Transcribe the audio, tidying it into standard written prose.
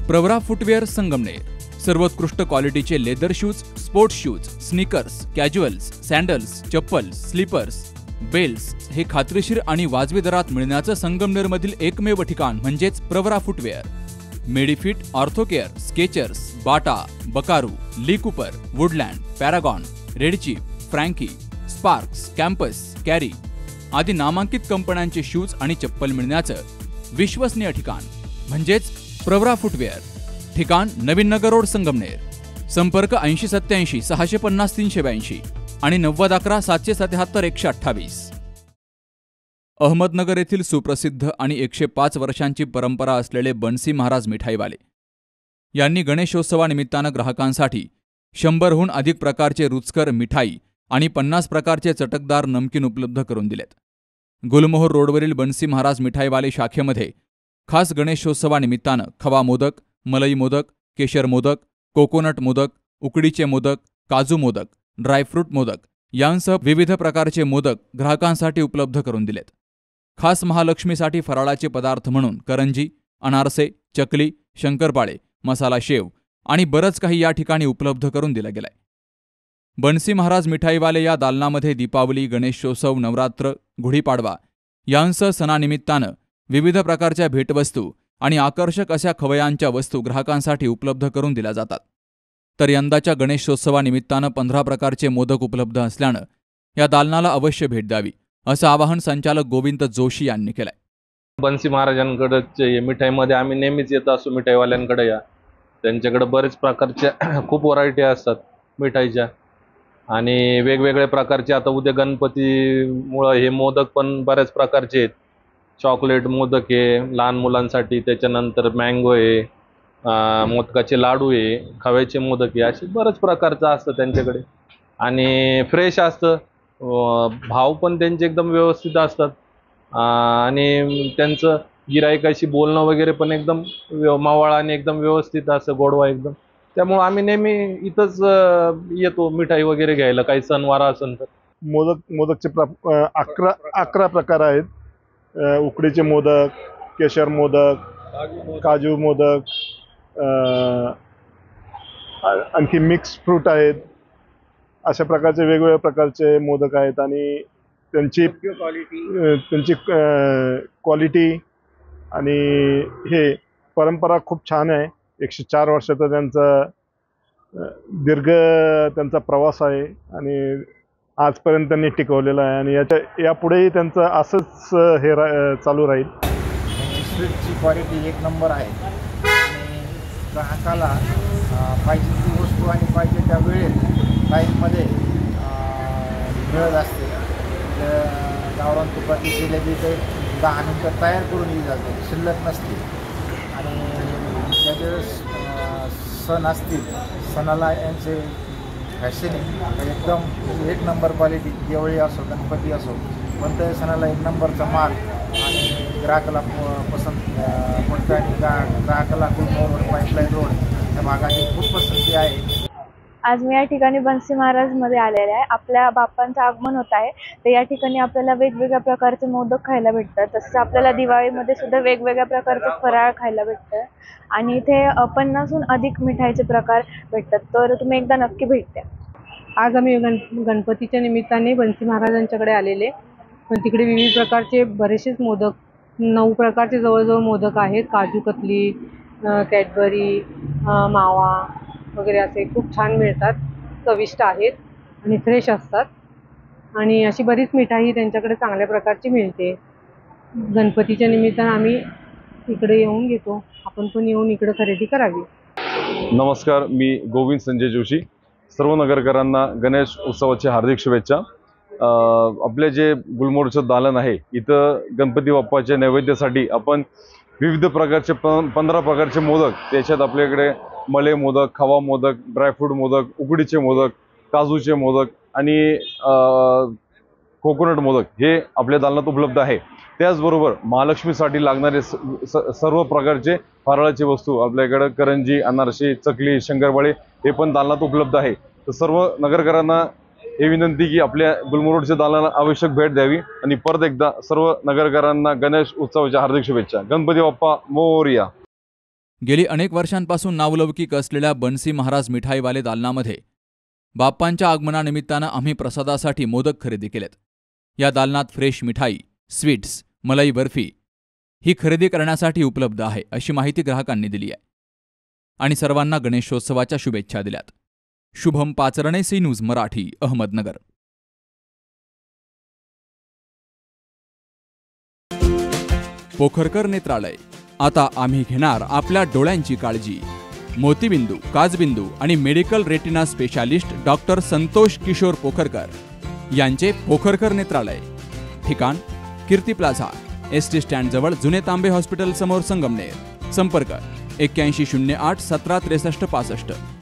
Pravara footwear Sangamner, सर्वोत्कृष्ट क्वालिटीचे leather shoes, sports shoes, sneakers, casuals, sandals, चप्पल, स्लीपर्स, बेल्ट्स हे खात्रीशीर आणि वाजवी दरात मिळण्याचं संगमनेरमधील एकमेव ठिकाण म्हणजेच Pravara footwear. Medifit, Orthocare, Skechers, Bata, Buckaroo, Lee Cooper, Woodland, Paragon, Red Chief, Frankie, Sparx, Campus, Carry आदी नामांकित कंपन्यांचे शूज आणि चप्पल मिळण्याचं विश्वसनीय ठिकाण म्हणजेच प्रवरा फुटवेअर। ठिकाण नवीन नगर रोड संगमनेर। संपर्क 8087 650 382 आणि 9011 777 128। अहमदनगर येथील सुप्रसिद्ध आणि 105 वर्षांची परंपरा असलेले बन्सी महाराज मिठाईवाले यांनी गणेशोत्सवानिमित्तानं ग्राहकांसाठी 100हून अधिक प्रकारचे रुचकर मिठाई आणि 50 प्रकारचे चटकदार नमकीन उपलब्ध करून दिलेत। गुलमोहर रोडवरील बन्सी महाराज मिठाईवाले शाखेमध्ये खास गणेशोत्सवानिमित्तानं खवा मोदक, मलई मोदक, केशर मोदक, कोकोनट मोदक, उकडीचे मोदक, काजू मोदक, ड्रायफ्रूट मोदक यांसह विविध प्रकारचे मोदक ग्राहकांसाठी उपलब्ध करून दिलेत। खास महालक्ष्मीसाठी फराळाचे पदार्थ म्हणून करंजी, अनारसे, चकली, शंकरपाळे, मसाला शेव आणि बरंच काही या ठिकाणी उपलब्ध करून दिलं गेलंय। बन्सी महाराज मिठाईवाले या दालनामध्ये दीपावली, गणेशोत्सव, नवरात्र, गुढीपाडवा यांसह सणानिमित्तानं विविध प्रकारच्या भेटवस्तू आणि आकर्षक अशा खवयांच्या वस्तू ग्राहकांसाठी उपलब्ध करून दिल्या जातात। तर यंदाच्या गणेशोत्सवानिमित्तानं 15 प्रकारचे मोदक उपलब्ध असल्यानं या दालनाला अवश्य भेट द्यावी असं आवाहन संचालक गोविंद जोशी यांनी केलंय। बन्सी महाराजांकडे मिठाईमध्ये आम्ही नेहमीच येत असतो। मिठाईवाल्यांकडे या, त्यांच्याकडे बरेच प्रकारच्या खूप व्हरायटी असतात मिठाईच्या आणि वेगवेगळ्या प्रकारचे। आता उद्या गणपतीमुळे हे मोदक पण बऱ्याच प्रकारचे आहेत। चॉकलेट मोदक आहे लहान मुलांसाठी, त्याच्यानंतर मँगो आहे, मोदकाचे लाडू आहे, खव्याचे मोदक आहे, असे बरेच प्रकारचं असतं त्यांच्याकडे आणि फ्रेश असतं। भाव पण त्यांचे एकदम व्यवस्थित असतात आणि त्यांचं गिराईकाशी बोलणं वगैरे पण एकदम मावळ आणि एकदम व्यवस्थित असं, गोडवा एकदम। त्यामुळे आम्ही नेहमी इथंच येतो मिठाई वगैरे घ्यायला, काही सणवार असेल तर। मोदकचे 11 प्रकार आहेत। उकडीचे मोदक, केशर मोदक, काजू मोदक, आणखी मिक्स फ्रूट आहेत। अशा प्रकारचे वेगवेगळ्या प्रकारचे मोदक आहेत आणि त्यांची क्वालिटी आणि हे परंपरा खूप छान आहे। 104 वर्षाचा त्यांचा दीर्घ त्यांचा प्रवास आहे आणि आजपर्यंत त्यांनी टिकवलेला आहे आणि यापुढेही त्यांचं असंच हे चालू राहील। स्वीटची क्वालिटी एक नंबर आहे आणि ग्राहकाला पाहिजे ती वस्तू आणि पाहिजे त्या वेळेत टाईममध्ये मिळत असते। गावरान तुपाची जिलेबी ते 10 मिनिटं तयार करून दिली जाते, शिल्लक नसते आणि त्यावेळेस सण असतील, सणाला यांचे फॅशनिंग एकदम एक नंबर क्वालिटी। दिवाळी असो, गणपती असो, कोणत्याही सणाला एक नंबरचा माल आणि ग्राहकाला पसंत पडतं आणि ग्राहकाला गुलमोहर रोड, पाईपलाईन रोड या भागाची खूप पसंती आहे। आज मी या ठिकाणी बन्सी महाराजमध्ये आलेले आहे। आपल्या बाप्पांचं आगमन होत आहे, तर या ठिकाणी आपल्याला वेगवेगळ्या प्रकारचे मोदक खायला भेटतात। तसंच आपल्याला दिवाळीमध्ये सुद्धा वेगवेगळ्या प्रकारचे फराळ खायला भेटतं आणि इथे 50हून अधिक मिठाईचे प्रकार भेटतात, तर तुम्ही एकदा नक्की भेट द्या। आज आम्ही गणपतीच्या निमित्ताने बन्सी महाराजांच्याकडे आलेले, पण तिकडे विविध प्रकारचे बरेचसेच मोदक, 9 प्रकारचे जवळजवळ मोदक आहेत। काजू कतली, कॅडबरी, मावा वगैरे असे खूप छान मिळतात, चविष्ट आहेत आणि फ्रेश असतात आणि अशी बरीच मिठाई त्यांच्याकडे चांगल्या प्रकारची मिळते। गणपतीच्या निमित्तानं आम्ही इकडे येऊन घेतो, आपण पण येऊन इकडे खरेदी करावी। नमस्कार, मी गोविंद संजय जोशी। सर्व नगरकरांना गणेश उत्सवाची हार्दिक शुभेच्छा। आपले जे गुलमोहरचं दालन आहे, इथं गणपती बाप्पाच्या नैवेद्यासाठी आपण विविध प्रकारचे 15 प्रकारचे मोदक, त्याच्यात आपल्याकडे मलई मोदक, खवा मोदक, ड्रायफ्रूट मोदक, उकडीचे मोदक, काजूचे मोदक आणि कोकोनट मोदक हे आपल्या दालनात उपलब्ध आहे। त्याचबरोबर महालक्ष्मीसाठी लागणारे सर्व प्रकारचे फराळाची वस्तू आपल्याकडे करंजी, अनारसे, चकली, शंकरपाळे हे पण दालनात उपलब्ध आहे। तर सर्व नगरकरांना हे विनंती की आपल्या गुलमोहर रोडच्या दालनाला आवश्यक भेट द्यावी आणि परत एकदा सर्व नगरकरांना गणेश उत्सवाच्या हार्दिक शुभेच्छा। गणपती बाप्पा मोरया। गेली अनेक वर्षांपासून नावलौकिक असलेल्या बन्सी महाराज मिठाईवाले दालनामध्ये बाप्पांच्या आगमनानिमित्तानं आम्ही प्रसादासाठी मोदक खरेदी केलेत. या दालनात फ्रेश मिठाई, स्वीट्स, मलाई बर्फी ही खरेदी करण्यासाठी उपलब्ध आहे, अशी माहिती ग्राहकांनी दिली आहे. आणि सर्वांना गणेशोत्सवाच्या शुभेच्छा दिल्यात. Shubham Pacharne, C News Marathi, Ahmednagar. पोखरकर नेत्रालय. आता आम्ही घेणार आपल्या डोळ्यांची काळजी. मोतीबिंदू, काचबिंदू आणि medical retina specialist doctor Santosh Kishor Pokharkar यांचे पोखरकर नेत्रालय. ठिकाण कीर्ती प्लाझा, एसटी स्टँड जवळ, जुने तांबे हॉस्पिटल समोर, संगमनेर. संपर्क 8108 17 63 65.